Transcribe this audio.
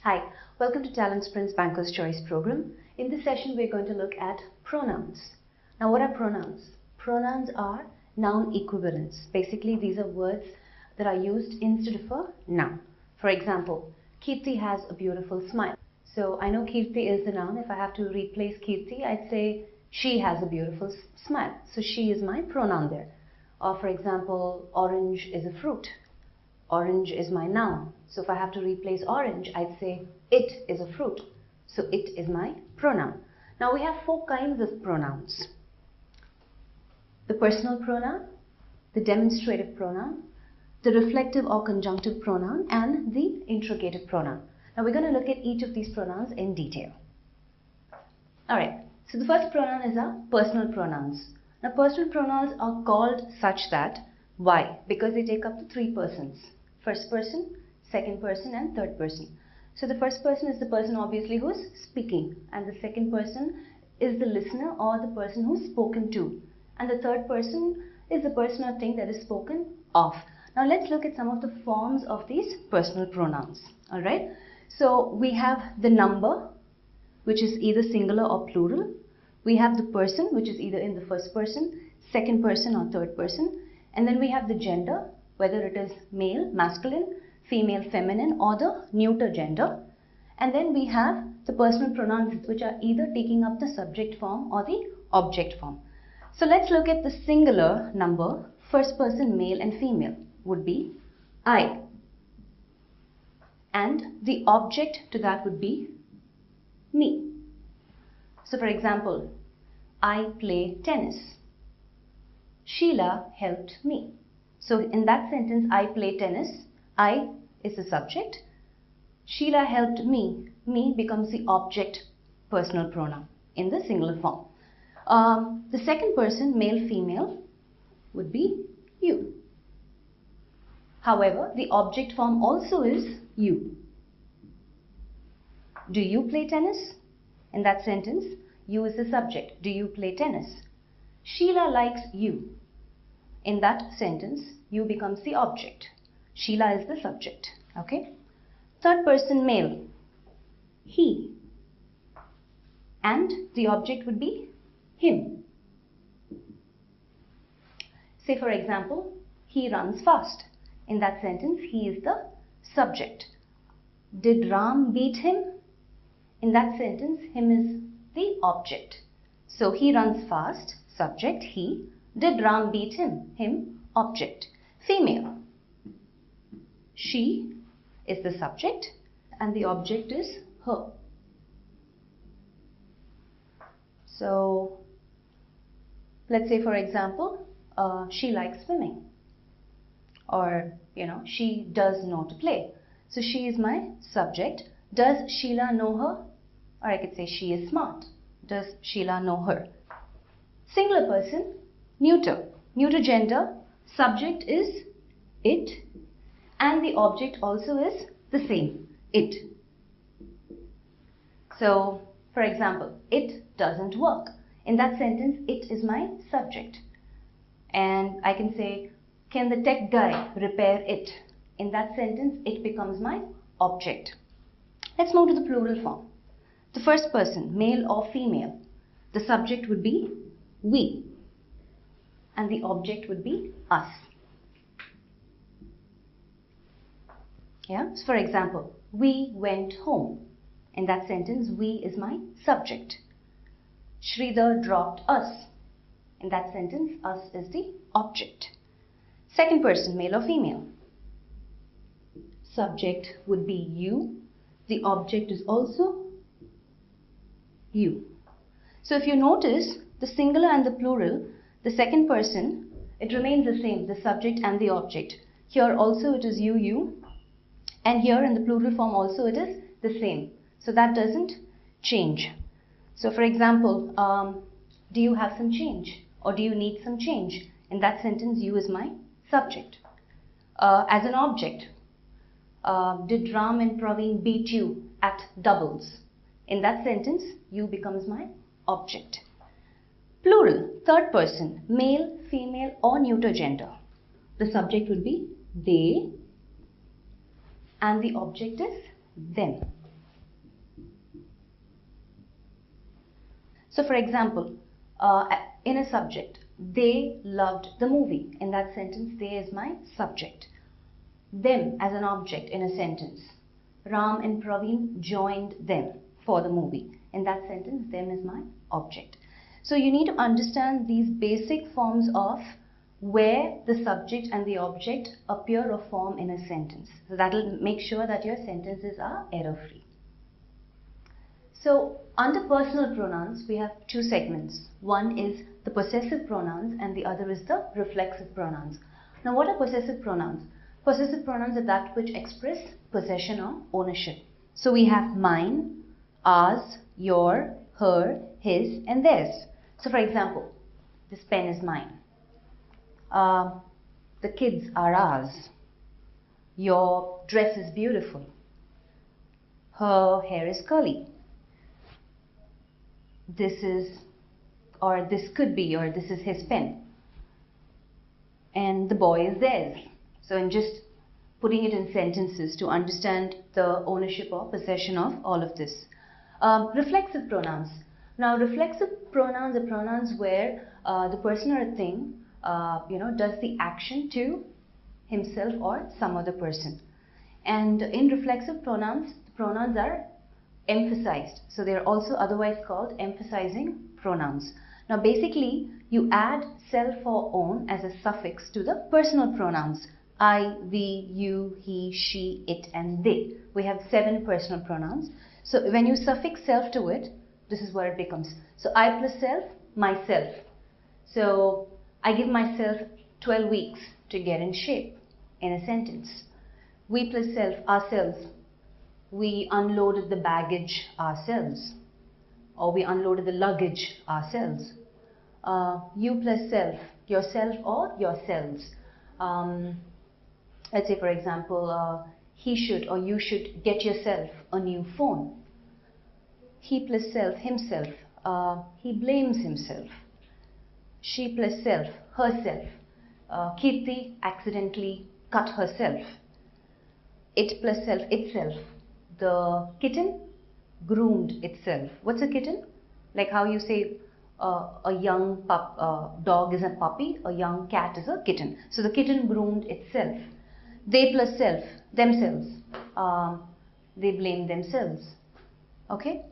Hi, welcome to Talent Sprint's Banker's Choice program. In this session, we're going to look at pronouns. Now, what are pronouns? Pronouns are noun equivalents. Basically, these are words that are used instead of a noun. For example, Kirti has a beautiful smile. So, I know Kirti is the noun. If I have to replace Kirti, I'd say she has a beautiful smile. So, she is my pronoun there. Or, for example, orange is a fruit. Orange is my noun. So if I have to replace orange, I'd say it is a fruit. So it is my pronoun. Now we have four kinds of pronouns. The personal pronoun, the demonstrative pronoun, the reflective or conjunctive pronoun, and the interrogative pronoun. Now we're going to look at each of these pronouns in detail. Alright, so the first pronoun is our personal pronouns. Now personal pronouns are called such that, why? Because they take up to three persons. First person, second person, and third person. So the first person is the person obviously who's speaking, and the second person is the listener or the person who's spoken to, and the third person is the person or thing that is spoken of. Now let's look at some of the forms of these personal pronouns. Alright, so we have the number, which is either singular or plural. We have the person, which is either in the first person, second person, or third person. And then we have the gender, whether it is male, masculine, female, feminine, or the neuter gender. And then we have the personal pronouns, which are either taking up the subject form or the object form. So let's look at the singular number. First person, male and female, would be I. And the object to that would be me. So for example, I play tennis. Sheila helped me. So in that sentence, I play tennis, I is the subject. Sheila helped me. Me becomes the object personal pronoun in the singular form. The second person, male, female, would be you. However, the object form also is you. Do you play tennis? In that sentence, you is the subject. Do you play tennis? Sheila likes you. In that sentence, you becomes the object. Sheila is the subject. Okay. Third person, male, he. And the object would be him. Say for example, he runs fast. In that sentence, he is the subject. Did Ram beat him? In that sentence, him is the object. So he runs fast, subject, he. Did Ram beat him? Him, object. Female. She is the subject and the object is her. So, let's say for example, she likes swimming. Or, she does know to play. So, she is my subject. Does Sheila know her? Or I could say she is smart. Does Sheila know her? Singular person, neuter. Neuter gender, subject is it and the object also is the same, it. So, for example, it doesn't work. In that sentence, it is my subject. And I can say, can the tech guy repair it? In that sentence, it becomes my object. Let's move to the plural form. The first person, male or female, the subject would be we. And the object would be us. Yeah. So for example, we went home. In that sentence, we is my subject. Sridhar dropped us. In that sentence, us is the object. Second person, male or female. Subject would be you. The object is also you. So if you notice, the singular and the plural, the second person, it remains the same, the subject and the object. Here also it is you. And here in the plural form also it is the same. So that doesn't change. So for example, do you have some change? Or do you need some change? In that sentence, you is my subject. As an object, did Ram and Praveen beat you at doubles? In that sentence, you becomes my object. Plural, third person, male, female or neuter gender. The subject would be they and the object is them. So for example, in a subject, they loved the movie. In that sentence, they is my subject. Them as an object in a sentence. Ram and Praveen joined them for the movie. In that sentence, them is my object. So you need to understand these basic forms of where the subject and the object appear or form in a sentence. So that will make sure that your sentences are error-free. So under personal pronouns, we have two segments. One is the possessive pronouns and the other is the reflexive pronouns. Now what are possessive pronouns? Possessive pronouns are that which express possession or ownership. So we have mine, ours, your, her, his and theirs. So for example, this pen is mine. The kids are ours. Your dress is beautiful. Her hair is curly. This is, or this could be, or this is his pen. And the boy is theirs. So in just putting it in sentences to understand the ownership or possession of all of this. Reflexive pronouns. Now reflexive pronouns are pronouns where the person or a thing does the action to himself or some other person. And in reflexive pronouns, the pronouns are emphasized. So they are also otherwise called emphasizing pronouns. Now basically, you add self or own as a suffix to the personal pronouns. I, we, you, he, she, it and they. We have 7 personal pronouns. So when you suffix self to it, this is what it becomes. So I plus self, myself. So I give myself 12 weeks to get in shape in a sentence. We plus self, ourselves. We unloaded the baggage ourselves. Or we unloaded the luggage ourselves. You plus self, yourself or yourselves. Let's say for example, he should or you should get yourself a new phone. He plus self, himself. He blames himself. She plus self, herself. Kirti accidentally cut herself. It plus self, itself. The kitten groomed itself. What's a kitten? Like how you say a young dog is a puppy, a young cat is a kitten. So the kitten groomed itself. They plus self, themselves. They blame themselves. Okay?